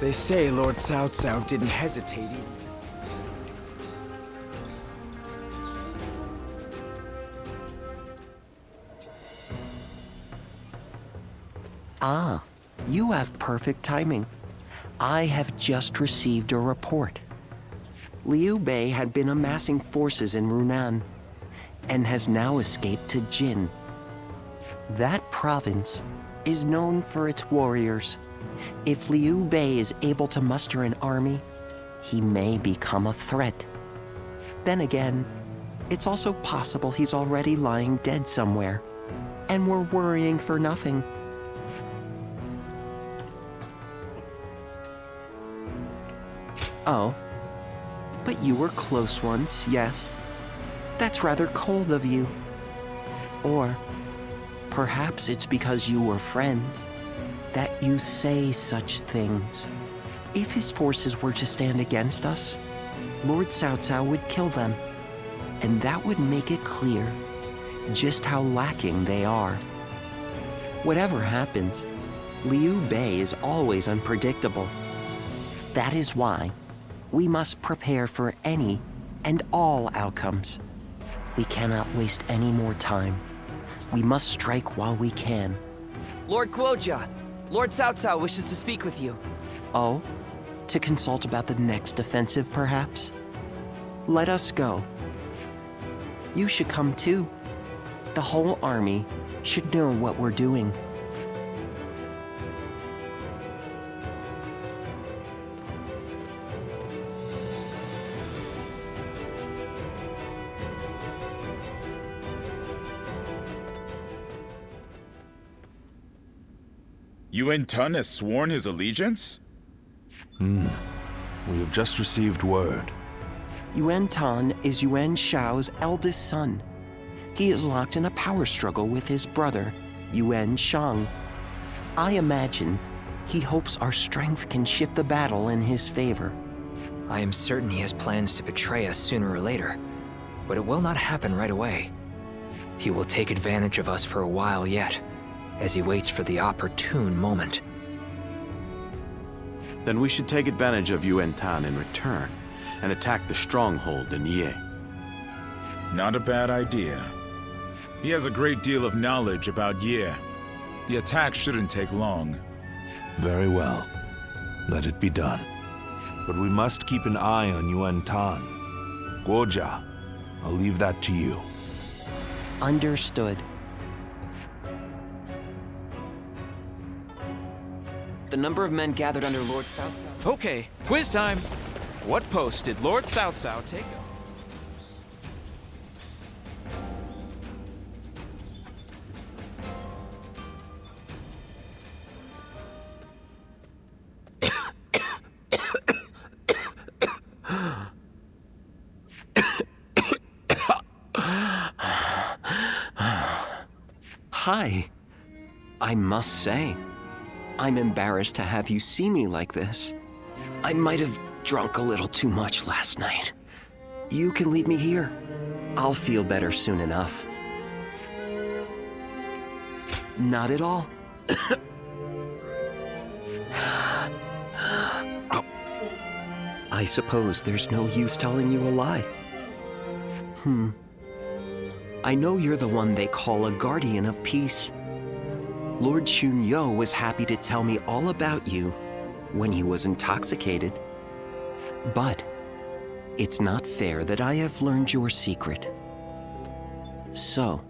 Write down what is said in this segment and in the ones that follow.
They say Lord Cao Cao didn't hesitate. Ah, you have perfect timing. I have just received a report. Liu Bei had been amassing forces in Runan and has now escaped to Jin. That province is known for its warriors. If Liu Bei is able to muster an army, he may become a threat. Then again, it's also possible he's already lying dead somewhere, and we're worrying for nothing. Oh, but you were close once, yes? That's rather cold of you. Or perhaps it's because you were friends that you say such things. If his forces were to stand against us, Lord Cao Cao would kill them, and that would make it clear just how lacking they are. Whatever happens, Liu Bei is always unpredictable. That is why we must prepare for any and all outcomes. We cannot waste any more time. We must strike while we can. Lord Guojia, Lord Cao Cao wishes to speak with you. Oh? To consult about the next offensive, perhaps? Let us go. You should come too. The whole army should know what we're doing. Yuan has sworn his allegiance? We have just received word. Yuan is Yuan Shao's eldest son. He is locked in a power struggle with his brother, Yuan Shang. I imagine he hopes our strength can shift the battle in his favor. I am certain he has plans to betray us sooner or later, but it will not happen right away. He will take advantage of us for a while yet, as he waits for the opportune moment. Then we should take advantage of Yuan in return and attack the stronghold in Ye. Not a bad idea. He has a great deal of knowledge about Ye. The attack shouldn't take long. Very well. Let it be done. But we must keep an eye on Yuan. Guojia, I'll leave that to you. Understood. The number of men gathered under Lord Cao Cao. Okay, quiz time. What post did Lord Cao Cao take up? Hi. I must say, I'm embarrassed to have you see me like this. I might have drunk a little too much last night. You can leave me here. I'll feel better soon enough. Not at all. Oh. I suppose there's no use telling you a lie. I know you're the one they call a guardian of peace. Lord Xunyo was happy to tell me all about you when he was intoxicated. But it's not fair that I have learned your secret. So,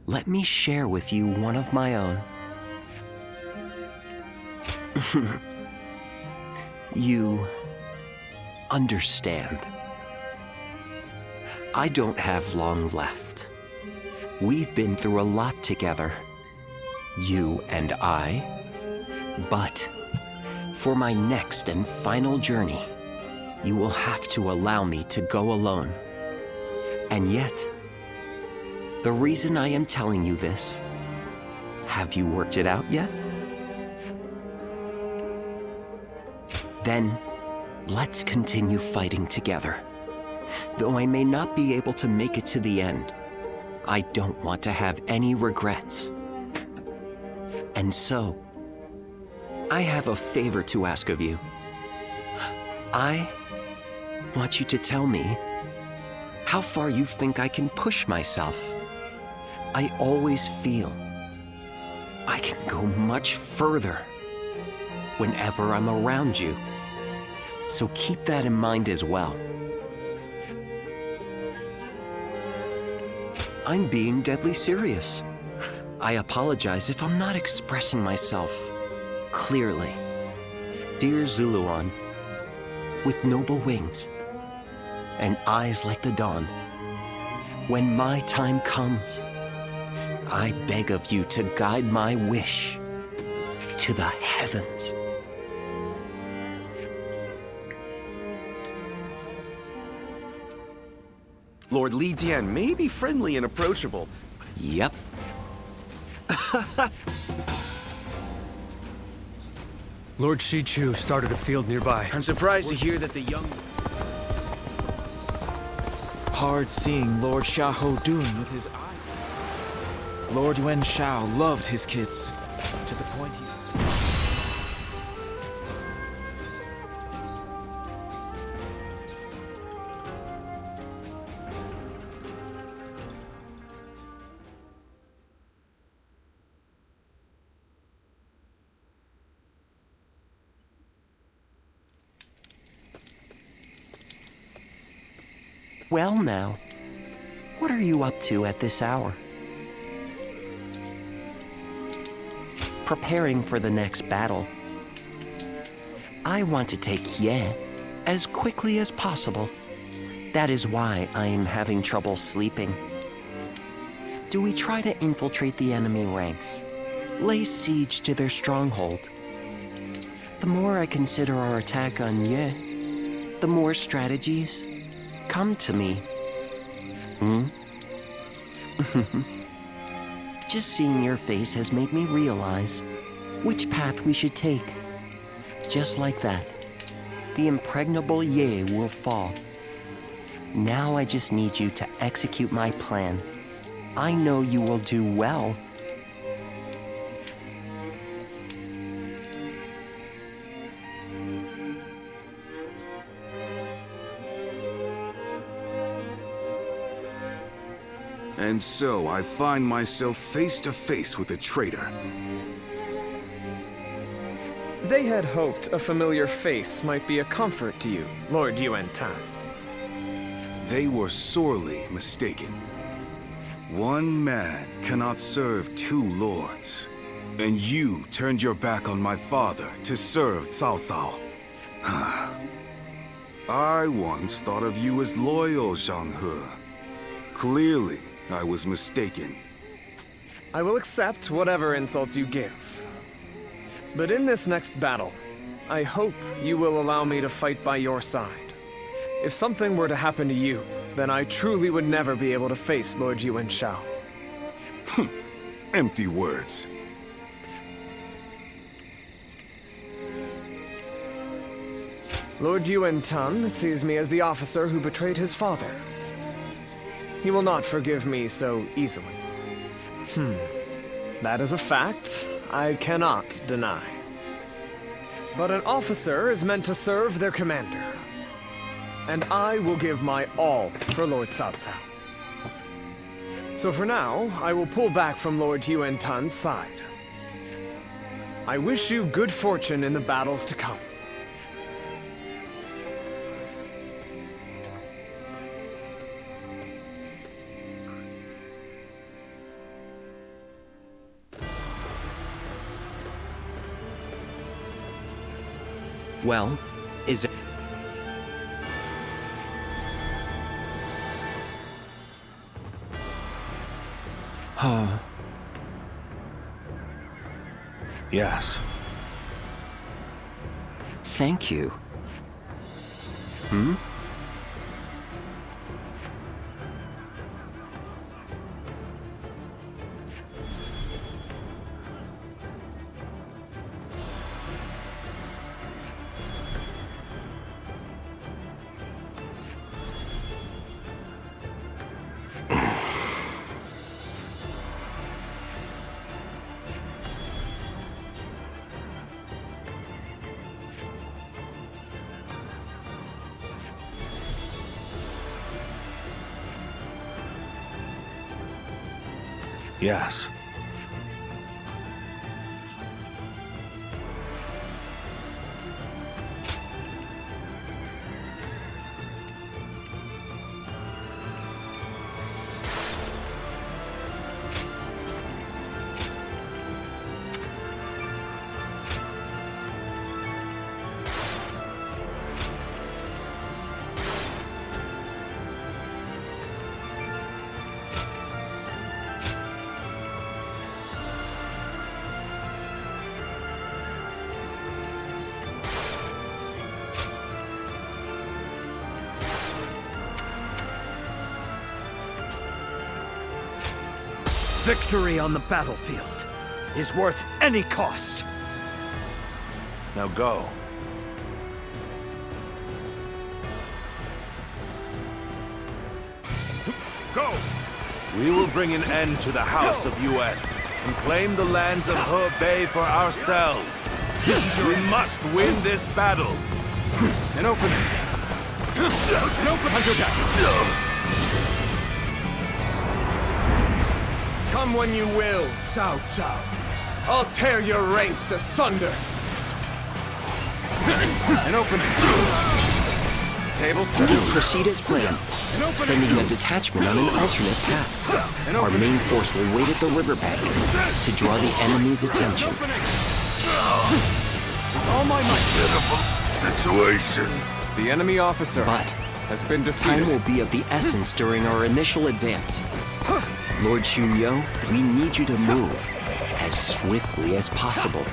let me share with you one of my own. You understand. I don't have long left. We've been through a lot together, you and I. But for my next and final journey, you will have to allow me to go alone. And yet, the reason I am telling you this, have you worked it out yet? Then, let's continue fighting together. Though I may not be able to make it to the end, I don't want to have any regrets. And so, I have a favor to ask of you. I want you to tell me how far you think I can push myself. I always feel I can go much further whenever I'm around you. So keep that in mind as well. I'm being deadly serious. I apologize if I'm not expressing myself clearly. Dear Zuluan, with noble wings and eyes like the dawn, when my time comes, I beg of you to guide my wish to the heavens. Lord Li Dian may be friendly and approachable. Yep. Lord Shichu started a field nearby. I'm surprised to hear that the young... Hard seeing Lord Xiahou Dun with his eye. Lord Yuan Shao loved his kids, to the point he... Well now, what are you up to at this hour? Preparing for the next battle. I want to take Ye as quickly as possible. That is why I am having trouble sleeping. Do we try to infiltrate the enemy ranks? Lay siege to their stronghold? The more I consider our attack on Ye, the more strategies come to me. Just seeing your face has made me realize which path we should take. Just like that, the impregnable Ye will fall. Now I just need you to execute my plan. I know you will do well. And so I find myself face to face with a traitor. They had hoped a familiar face might be a comfort to you, Lord Yuan Tan. They were sorely mistaken. One man cannot serve two lords. And you turned your back on my father to serve Cao Cao. I once thought of you as loyal, Zhang He. Clearly, I was mistaken. I will accept whatever insults you give. But in this next battle, I hope you will allow me to fight by your side. If something were to happen to you, then I truly would never be able to face Lord Yuan Shao. Empty words. Lord Yuan Tan sees me as the officer who betrayed his father. He will not forgive me so easily. That is a fact I cannot deny. But an officer is meant to serve their commander. And I will give my all for Lord Cao Cao. So for now, I will pull back from Lord Yuan Tan's side. I wish you good fortune in the battles to come. Well, is it... Yes. Thank you. Yes. Victory on the battlefield is worth any cost. Now go. Go! We will bring an end to the House of Yuan and claim the lands of Hebei for ourselves. We must win this battle. An opening! An opening! Come when you will, Cao Cao. I'll tear your ranks asunder. An opening! Tables turn. Proceed as planned, sending a detachment on an alternate path. Our main force will wait at the riverbank to draw the enemy's attention. All my might. Pitiful situation. The enemy officer But has been defeated. time will be of the essence during our initial advance. Lord Xunyo, we need you to move as swiftly as possible.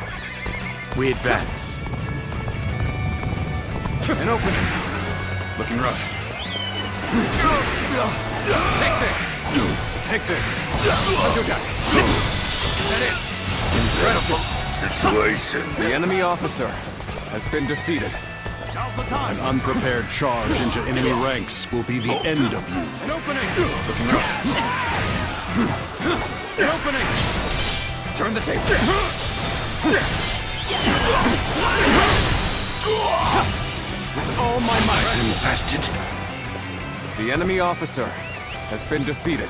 We advance. An opening. Looking rough. Take this. Take this. That it. Impressive situation. The enemy officer has been defeated. Now's the time. An unprepared charge into enemy ranks will be the end of you. An opening. Looking rough. An opening. Turn the table. With all my might. Infested. The enemy officer has been defeated.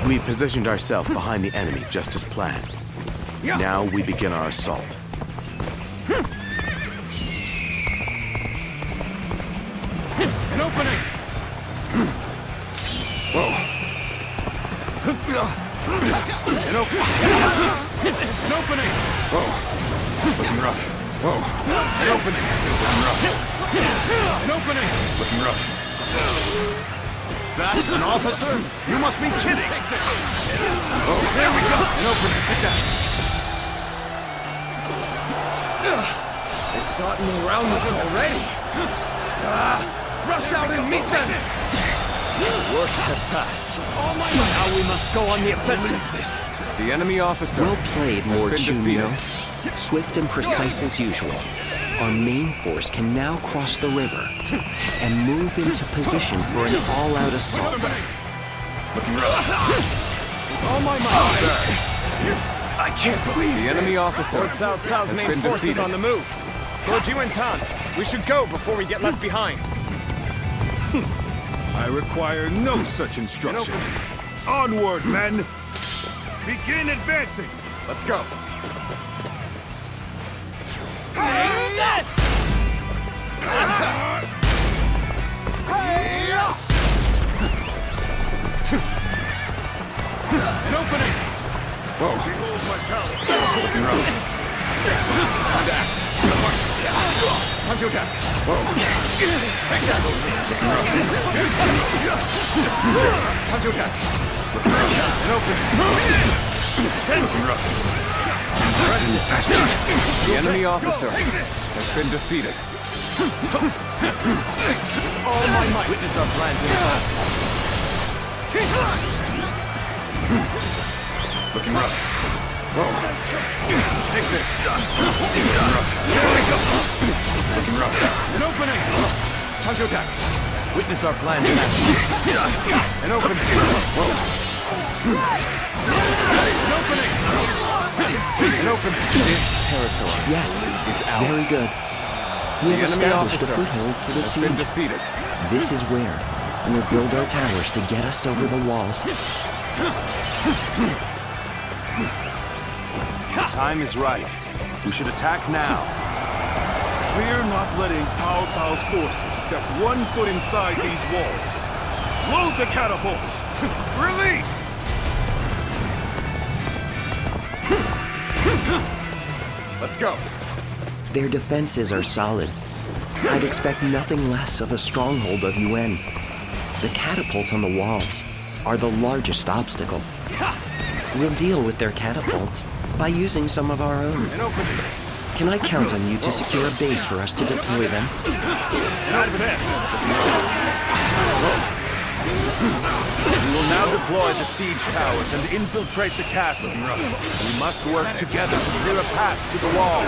We positioned ourselves behind the enemy just as planned. Now we begin our assault. An opening! Whoa. An opening! An opening! Whoa. Looking rough. Whoa. An opening! Looking rough. An opening! Looking rough. That an officer? You must be kidding! Take this! Oh, there we go! An opening! Take that! They've gotten around us already. Rush out and meet them! The worst has passed. Now we must go on the offensive. The enemy officer Well played, has Lord been Xunyo. defeated. Swift and precise as usual. Our main force can now cross the river and move into position for an all-out assault. Looking rough. All my might. I can't believe The enemy officer Lord Cao Cao's has main been force is defeated. on the move. Lord Yuan, we should go before we get left behind. I require no such instruction. Onward, men! Begin advancing! Let's go. An opening! Whoa. Behold my power. Looking rough. Time to act. Time to attack. Whoa. Take that. Looking rough. Time to attack. Looking rough. An opening. Send some rough. Impressive. The enemy officer has been defeated. All my might. Witness our plans in time. Looking rough. Whoa. Take this. Looking rough. There we go. Looking rough. An opening. Time to attack. Witness our plans in action. An opening. Whoa. An opening. An opening. This territory Yes, is ours. very good. We have The enemy established a officer foothold for the has been siege. defeated. This is where we'll build our towers to get us over the walls. The time is right. We should attack now. We're not letting Cao Cao's forces step 1 foot inside these walls. Load the catapults! Release! Let's go. Their defenses are solid. I'd expect nothing less of a stronghold of Yuan. The catapults on the walls are the largest obstacle. We'll deal with their catapults by using some of our own. Can I count on you to secure a base for us to deploy them? We will now deploy the siege towers and infiltrate the castle. We must work together to clear a path to the wall.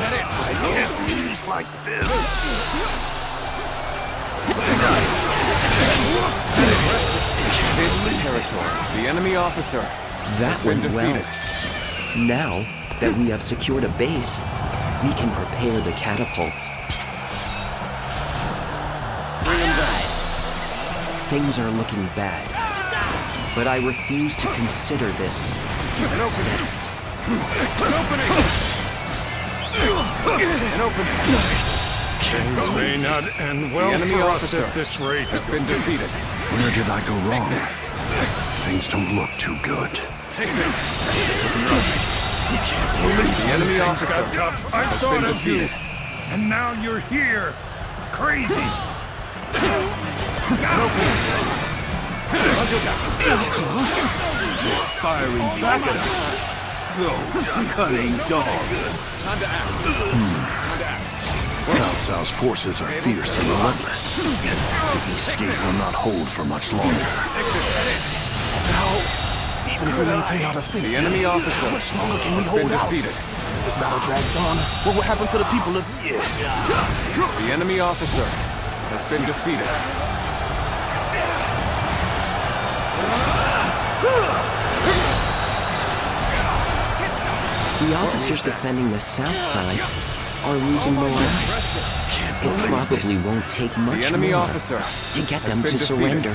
I can't lose like this. This territory, the enemy officer That has been went well. defeated. Now that we have secured a base, we can prepare the catapults. Bring him down. Things are looking bad, but I refuse to consider this settled. An opening. Things may not end well The enemy for us officer at this rate. has been defeated. Where did I go wrong? Things don't look too good. Take this. The enemy officer Got tough. I has thought been of you, defeated. and now you're here. Crazy. Firing back at us. Those cunning dogs. Time to act. Time to act. Cao Cao's forces are fierce and relentless. This gate will not hold for much longer. Even if we maintain our defenses, The enemy officer how much longer can we has been hold out? defeated. If this battle drags on, what will happen to the people of Yi? The enemy officer has been defeated. The officers defending the south side are losing morale. It probably won't take much The enemy more officer to get has them been to defeated. surrender.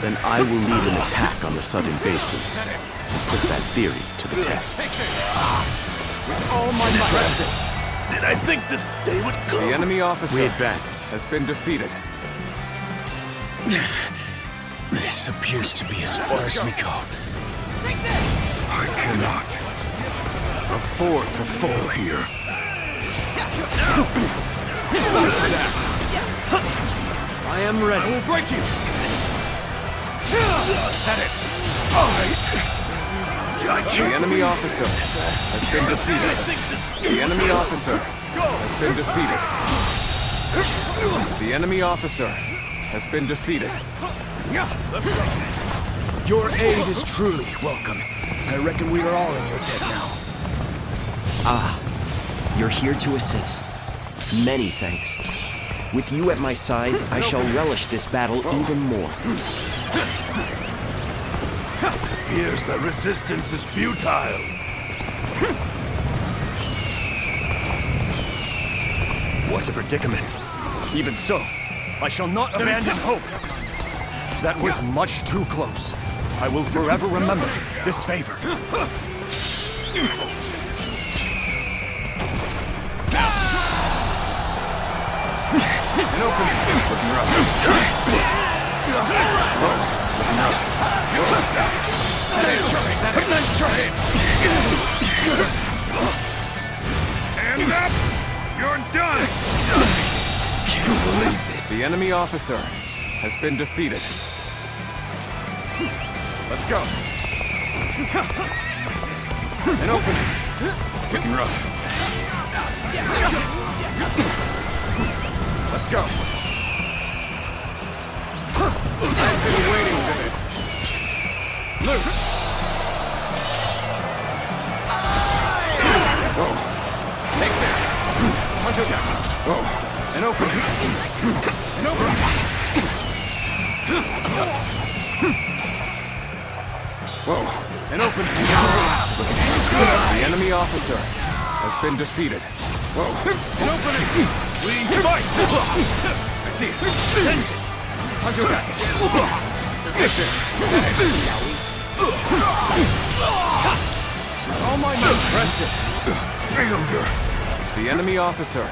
Then I will lead an attack on the southern bases and put that theory to the test. All my might. Did I think this day would come? The enemy officer We advance. has been defeated. This appears to be as far as we go. I cannot afford to fall here. I am ready. I will break you. At it. The enemy officer has been defeated. The enemy officer has been defeated. The enemy officer has been defeated. Your aid is truly welcome. I reckon we are all in your debt now. You're here to assist. Many thanks. With you at my side, I shall relish this battle even more. Here's the resistance is futile. What a predicament. Even so, I shall not abandon hope. That was much too close. I will forever remember this favor. An opening. Looking rough. Looking rough. Nice try. Stand up! You're done! Can't believe this. The enemy officer has been defeated. Let's go. An opening. Looking rough. Let's go. I've been waiting for this. Loose. Whoa. Take this. Punch it down. Whoa. An opening. An opening. Whoa. An opening. The enemy officer has been defeated. Whoa! An opening! We fight! I see it! Sense it! Time to attack! Take this! All my might! Press it! Failure! The enemy officer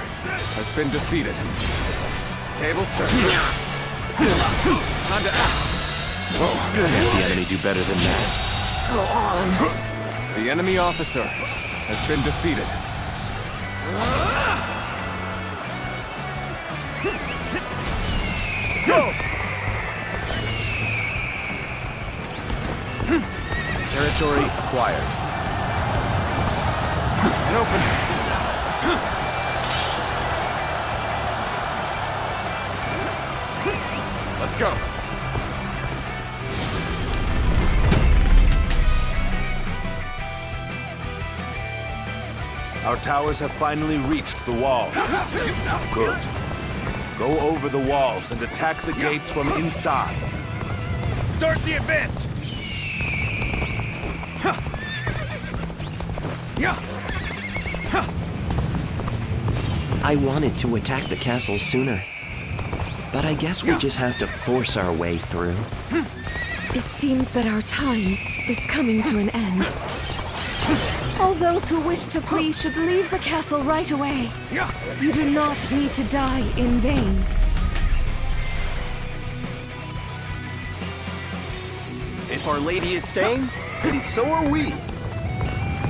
has been defeated. Tables turn. Time to act! Whoa! Can't the enemy do better than that? Go on! The enemy officer has been defeated. Go! Territory acquired. An opening. Let's go. Our towers have finally reached the walls. Good. Go over the walls and attack the gates from inside. Start the advance! I wanted to attack the castle sooner, but I guess we'll just have to force our way through. It seems that our time is coming to an end. All those who wish to flee should leave the castle right away. You do not need to die in vain. If Our Lady is staying, then so are we.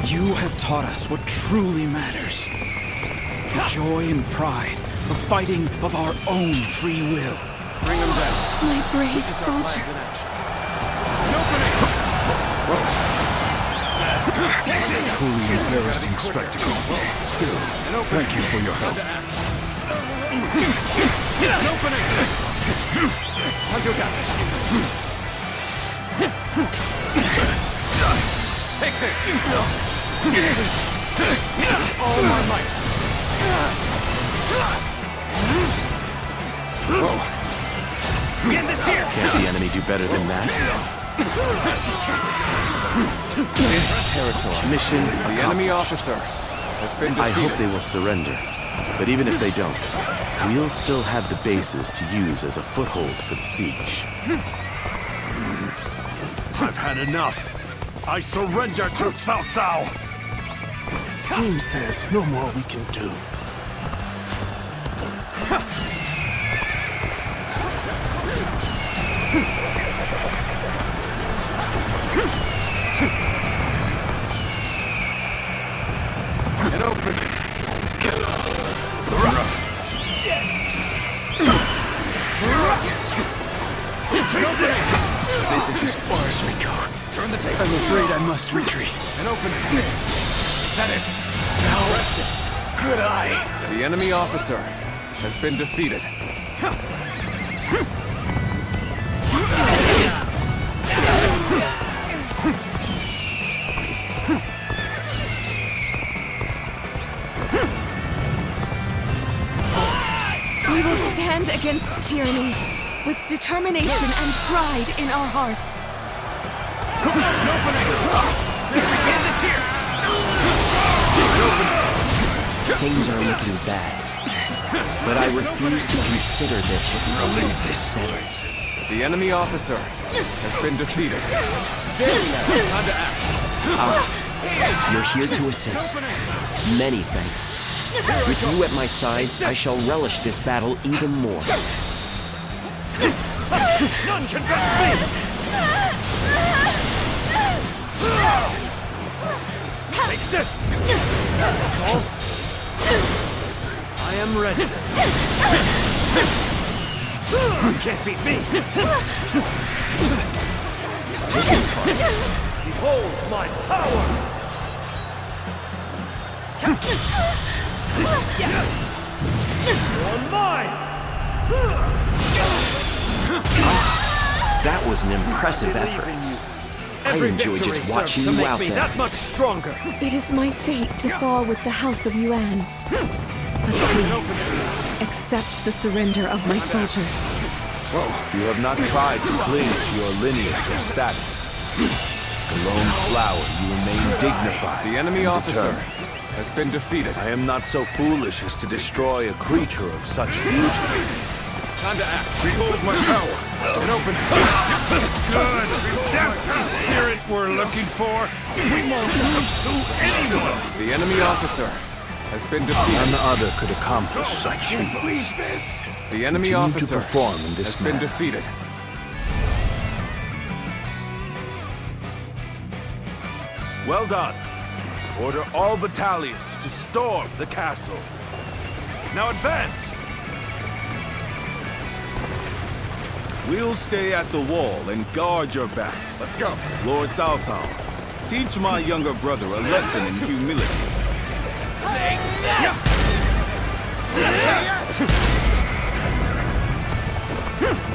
You have taught us what truly matters. The joy and pride of fighting of our own free will. Bring them down. My brave soldiers. Truly embarrassing spectacle. Still, thank you for your help. An opening! Time to attack. Take this! All my might! Whoa! End this here! Can't the enemy do better than that? This territory. Mission The enemy officer has been defeated. I hope they will surrender. But even if they don't, we'll still have the bases to use as a foothold for the siege. I've had enough. I surrender to Cao Cao. It seems there's no more we can do. An opening. This is as far as we go. Turn the tape. I'm afraid I must retreat. An opening. Is that it? Now, could I? The enemy officer has been defeated. We will stand against tyranny with determination and pride in our hearts. Things are looking bad, but I refuse to consider this a settled. The enemy officer has been defeated. Time to act. You're here to assist. Many thanks. With you at my side, I shall relish this battle even more. None can touch me! Take this! That's all? I am ready. You can't beat me! This is fun. Behold my power! You're mine! That was an impressive effort. I enjoy just watching you out there. That much stronger. It is my fate to fall with the House of Yuan. But please, accept the surrender of my soldiers. You have not tried to cling to your lineage or status. A lone flower, you remain dignified. The enemy and officer determined. has been defeated. I am not so foolish as to destroy a creature of such beauty. Time to act. Behold my power. An open. Good. That's the spirit we're looking for. We won't lose to anyone. The enemy officer has been defeated. None other could accomplish such feats. The enemy Continue to officer perform in this has been manner. defeated. Well done. Order all battalions to storm the castle. Now advance! We'll stay at the wall and guard your back. Let's go. Lord Cao Cao, teach my younger brother a lesson in humility.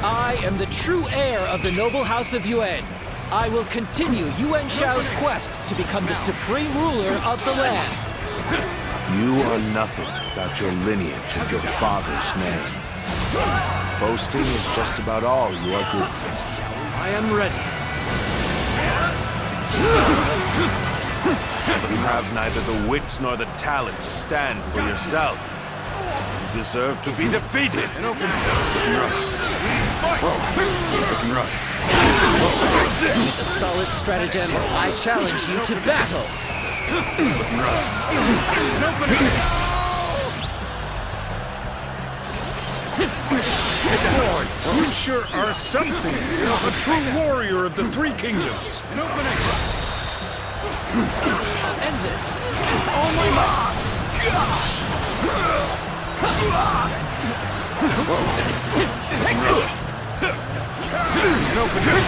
I am the true heir of the noble house of Yuan. I will continue Yuan Shao's quest to become the supreme ruler of the land. You are nothing without your lineage and your father's name. Boasting is just about all you are good for. I am ready. You have neither the wits nor the talent to stand for yourself. You deserve to be defeated. An open. Looking rough. Looking rough. With a solid stratagem, I challenge you to battle. Looking rough. An opening. You sure are something. A true warrior of the Three Kingdoms. An opening. I'll end this with all my might. Take this. An opening.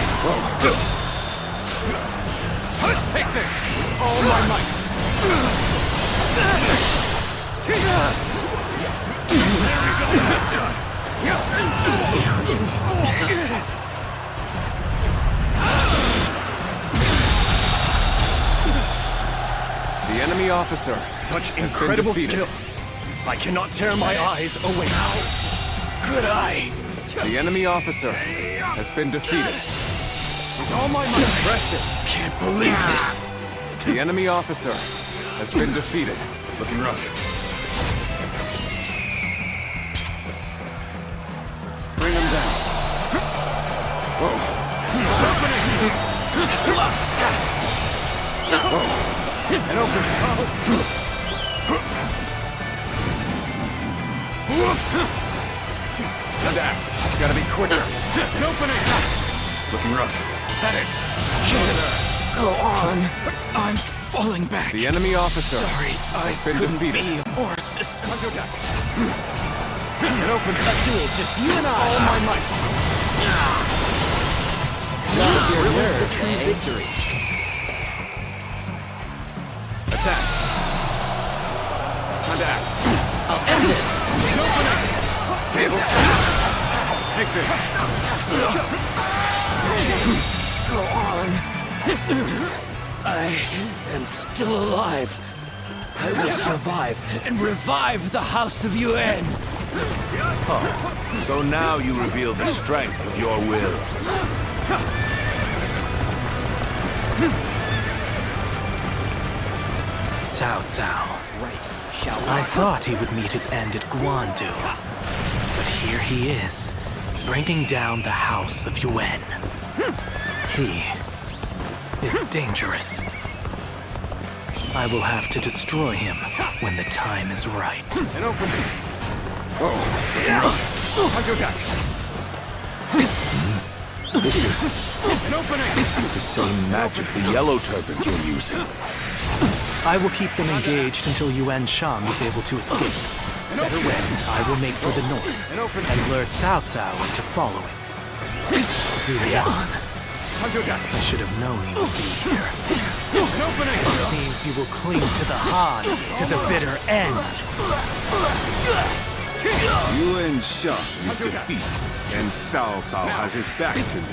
Take this. All my might. The enemy officer Such has incredible been defeated. skill. I cannot tear my eyes away. Could I? The enemy officer has been defeated. All my might. Impressive. Can't believe this. The enemy officer has been defeated. Looking rough. Bring him down. Whoa. An opening. Time to act. Gotta be quicker. An opening. Looking rough. Is that it? Go on. I'm falling back. The enemy officer Sorry, has I been couldn't defeated. be of more assistance. An opening. A duel, just you and I. All my might. Lost your nerve, eh? Victory. Attack. Time to act. I'll end this. Tables turn. Take this. Go on. I am still alive. I will survive and revive the House of Yuan. Oh, so now you reveal the strength of your will. Cao Cao. Right. Shall I thought he would meet his end at Guandu. But here he is, bringing down the House of Yuan. He is dangerous. I will have to destroy him when the time is right. An opening. Time to attack. This is An opening. the same magic the Yellow Turbans were using. I will keep them engaged until Yuan Shang is able to escape. That's when I will make for the north and lure Cao Cao into following. Zulian, Time to attack. I should have known you would be here. An opening. It seems you will cling to the Han to the bitter end. Yuan Shang is defeated, and Cao Cao has his back to me.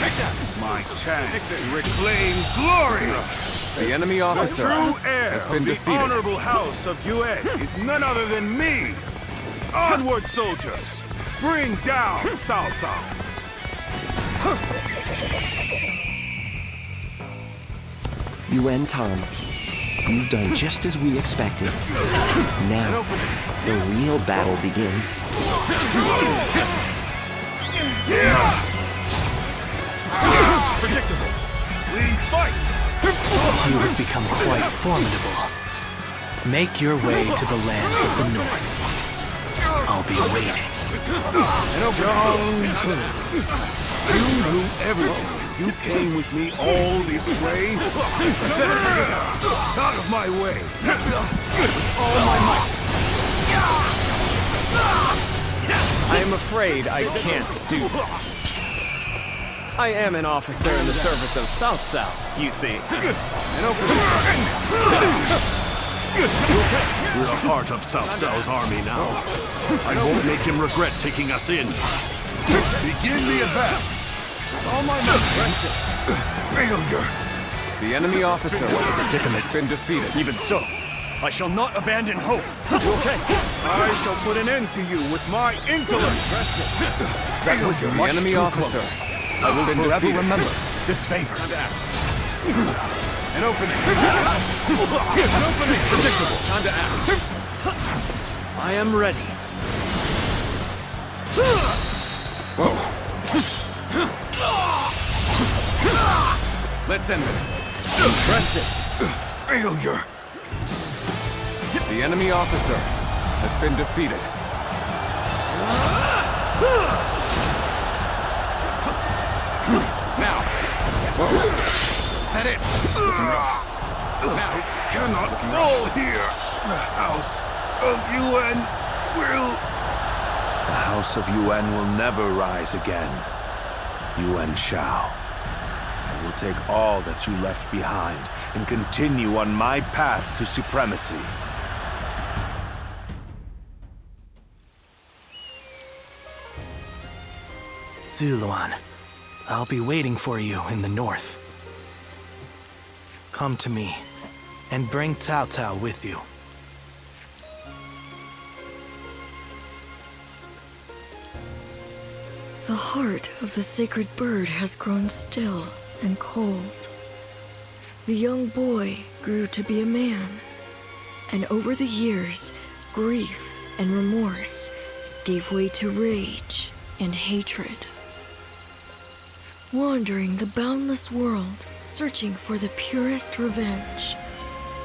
Take that. This is my chance Take to this. reclaim glory. The enemy officer has been defeated. honorable house of Yuan is none other than me. Onward, soldiers! Bring down Cao Cao. Yuan Tan, You've done just as we expected. Now, the real battle begins. Predictable. We fight. You have become quite formidable. Make your way to the lands of the north. I'll be waiting. You knew everything. You came with me all this way. Out of my way. All my might. I am afraid I can't do that. I am an officer in the service of Cao Cao, you see. We're a part of Cao Cao's army now. I won't make him regret taking us in. Begin the advance. All my might. Failure. The enemy officer has been defeated. Even so, I shall not abandon hope. I shall put an end to you with my intellect. That was The much enemy too officer close. I has will been forever defeated. remember this favor. An opening. An opening. Predictable. Time to act. I am ready. Let's end this. Impressive. Failure. The enemy officer has been defeated. Now. Is that it? I cannot fall here. The House of Yuan will... The House of Yuan will never rise again. Yuan Shao. I will take all that you left behind and continue on my path to supremacy. Zuluan, I'll be waiting for you in the north. Come to me, and bring Cao Cao with you. The heart of the sacred bird has grown still and cold. The young boy grew to be a man, and over the years, grief and remorse gave way to rage and hatred. Wandering the boundless world, searching for the purest revenge,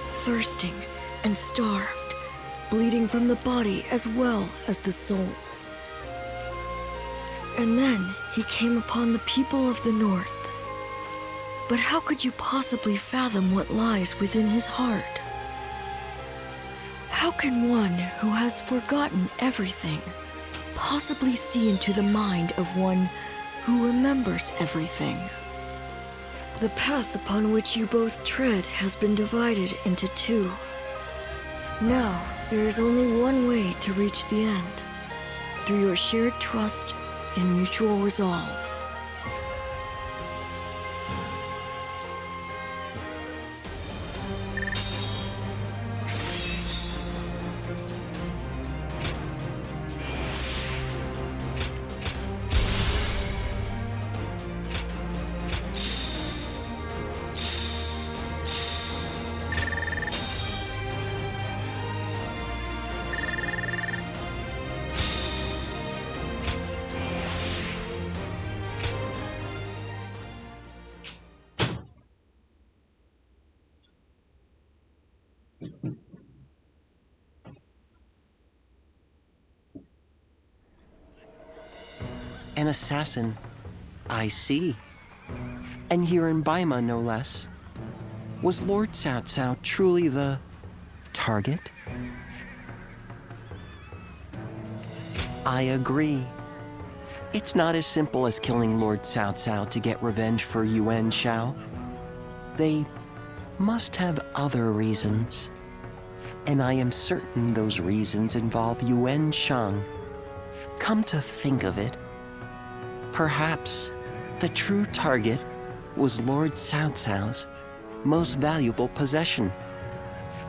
thirsting and starved, bleeding from the body as well as the soul. And then he came upon the people of the North. But how could you possibly fathom what lies within his heart? How can one who has forgotten everything possibly see into the mind of one who remembers everything? The path upon which you both tread has been divided into two. Now, there is only one way to reach the end, through your shared trust and mutual resolve. An assassin, I see. And here in Baima, no less. Was Lord Cao Cao truly the target? I agree. It's not as simple as killing Lord Cao Cao to get revenge for Yuan Shao. They must have other reasons. And I am certain those reasons involve Yuan Shang. Come to think of it, perhaps the true target was Lord Cao Cao's most valuable possession,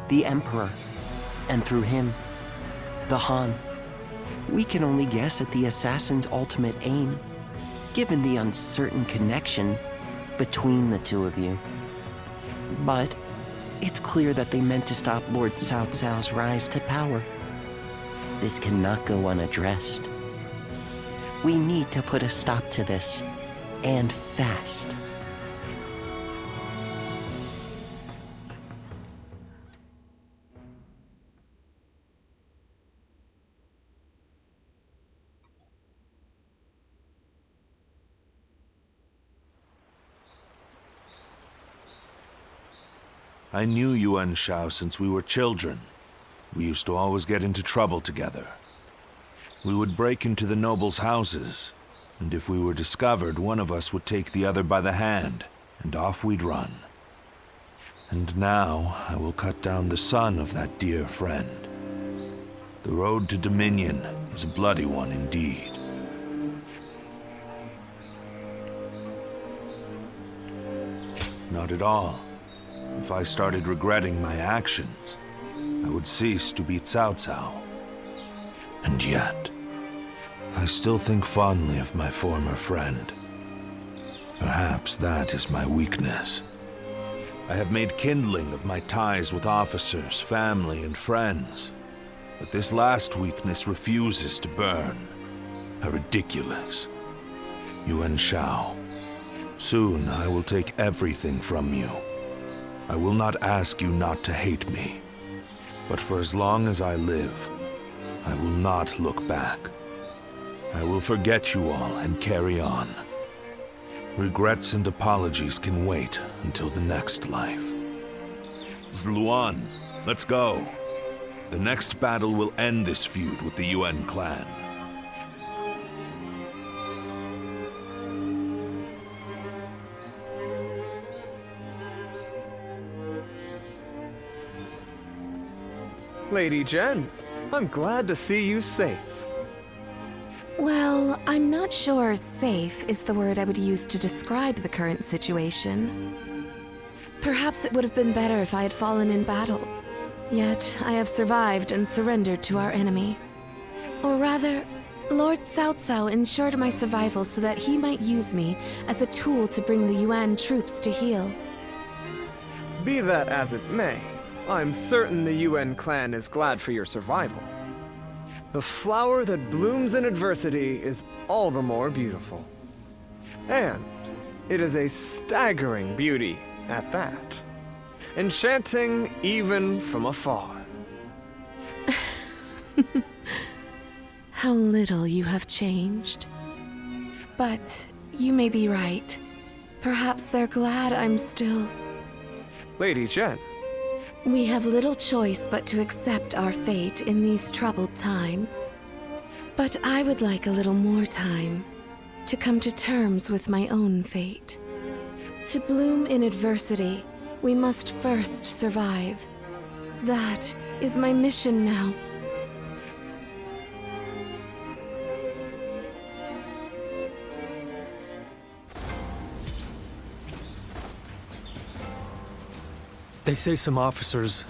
the Emperor, and through him, the Han. We can only guess at the assassin's ultimate aim, given the uncertain connection between the two of you. But It's clear that they meant to stop Lord Cao Cao's rise to power. This cannot go unaddressed. We need to put a stop to this, and fast. I knew Yuan Shao since we were children. We used to always get into trouble together. We would break into the nobles' houses, and if we were discovered, one of us would take the other by the hand, and off we'd run. And now, I will cut down the son of that dear friend. The road to Dominion is a bloody one indeed. Not at all. If I started regretting my actions, I would cease to be Cao Cao. And yet, I still think fondly of my former friend. Perhaps that is my weakness. I have made kindling of my ties with officers, family, and friends. But this last weakness refuses to burn. How ridiculous. Yuan Shao, soon I will take everything from you. I will not ask you not to hate me, but for as long as I live, I will not look back. I will forget you all and carry on. Regrets and apologies can wait until the next life. Zluan, let's go. The next battle will end this feud with the Yuan clan. Lady Jen, I'm glad to see you safe. Well, I'm not sure safe is the word I would use to describe the current situation. Perhaps it would have been better if I had fallen in battle. Yet, I have survived and surrendered to our enemy. Or rather, Lord Cao Cao ensured my survival so that he might use me as a tool to bring the Yuan troops to heel. Be that as it may, I'm certain the Yuan clan is glad for your survival. The flower that blooms in adversity is all the more beautiful. And it is a staggering beauty at that. Enchanting even from afar. How little you have changed. But you may be right. Perhaps they're glad I'm still... Lady Jen. We have little choice but to accept our fate in these troubled times. But I would like a little more time to come to terms with my own fate. To bloom in adversity, we must first survive. That is my mission now. They say some officers